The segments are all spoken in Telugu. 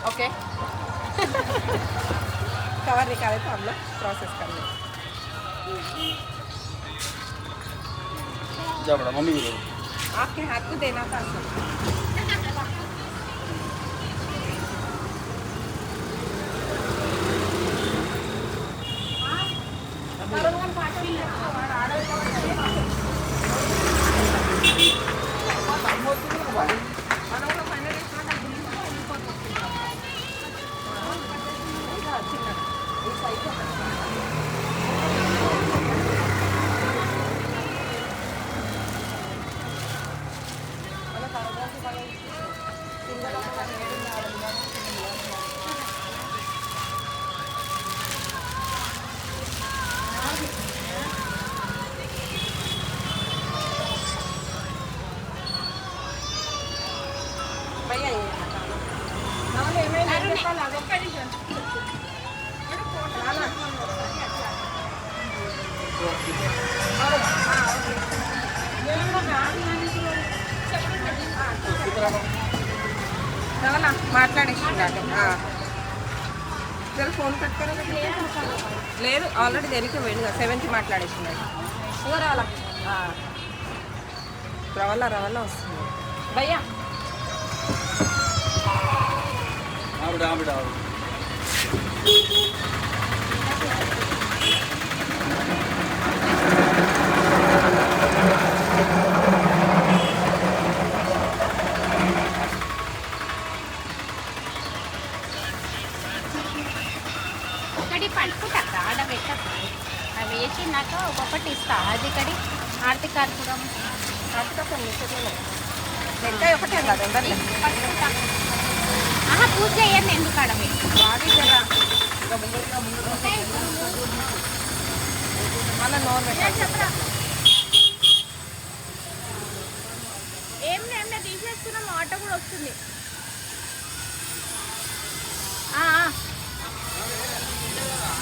ओके कवर निकाले तो हम लोग प्रोसेस कर लें। जा बड़ा मम्मी को दे। आपके हाथ को देना था सब। भैया ये మాట్లాడేస్తున్నాడు జర ఫోన్ పెట్టుకోరా లేదు ఆల్రెడీ దేనికి వెళ్ళిగా 7కి మాట్లాడేస్తున్నాడు రవాలా రవాలా రవాలా వస్తుంది భయ్యా పట్టుకుంటా ఆడ పెట్టక అవి వేసినాక ఒక్కొక్కటి ఇస్తా అది కడి ఆర్తి కర్పూరం వెంకాయ ఒకటే కాదు అందరినీ పట్టుకుంటా పూజ చేయండి ఎందుకు ఆడ బాగా కదా మళ్ళీ నోరు పెట్టాలి చెప్పరా ఏం నేను తీసేస్తున్నాం ఆటో కూడా వస్తుంది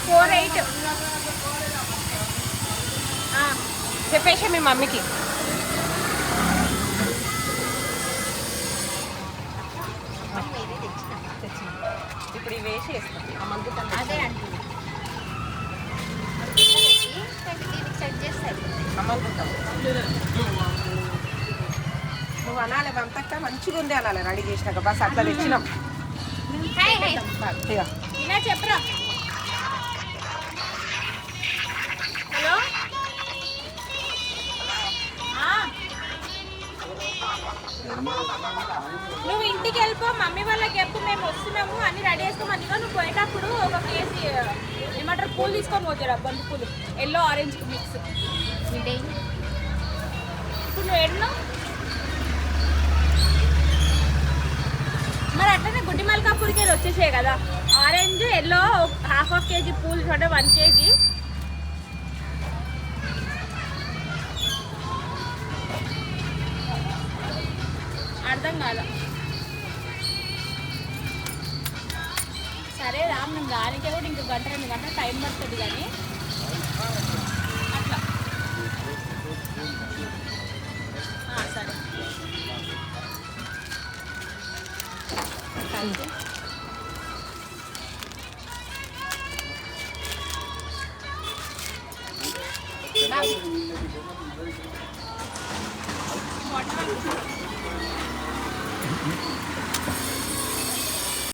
48 చెప్పేసి మీ మమ్మీకి ఇప్పుడు ఇవి వేసి వేస్తాం అదే అంటుంది సెట్ చేస్తాయి అమ్ముకుంటాం నువ్వు అనాలి వంతక్క మంచిగా ఉంది అనాలి రెడీ చేసినాక బస్ అట్లా తెచ్చినాం ఇలా చెప్పరా హలో నువ్వు ఇంటికి వెళ్ళిపో మమ్మీ వాళ్ళకి చెప్పు మేము వస్తున్నాము అన్ని రెడీ చేసుకోమని నువ్వు పోయేటప్పుడు ఒక కేజీ ఏమంటారు పూలు తీసుకొని పోతారా బంతి పూలు ఎల్లో ఆరెంజ్ మిక్స్ ఇప్పుడు నువ్వు ఎన్నో మరి అట్లనే గుడ్డి మల్కాపూర్కి వెళ్ళి వచ్చేసాయి కదా ఆరెంజ్ ఎల్లో హాఫ్ కేజీ పూలు అంటే 1 కేజీ అర్థం కాదు సరే రామ్ నేను దానికే కూడా ఇంకో 1-2 గంటలు టైం పడుతుంది కానీ అట్లా సరే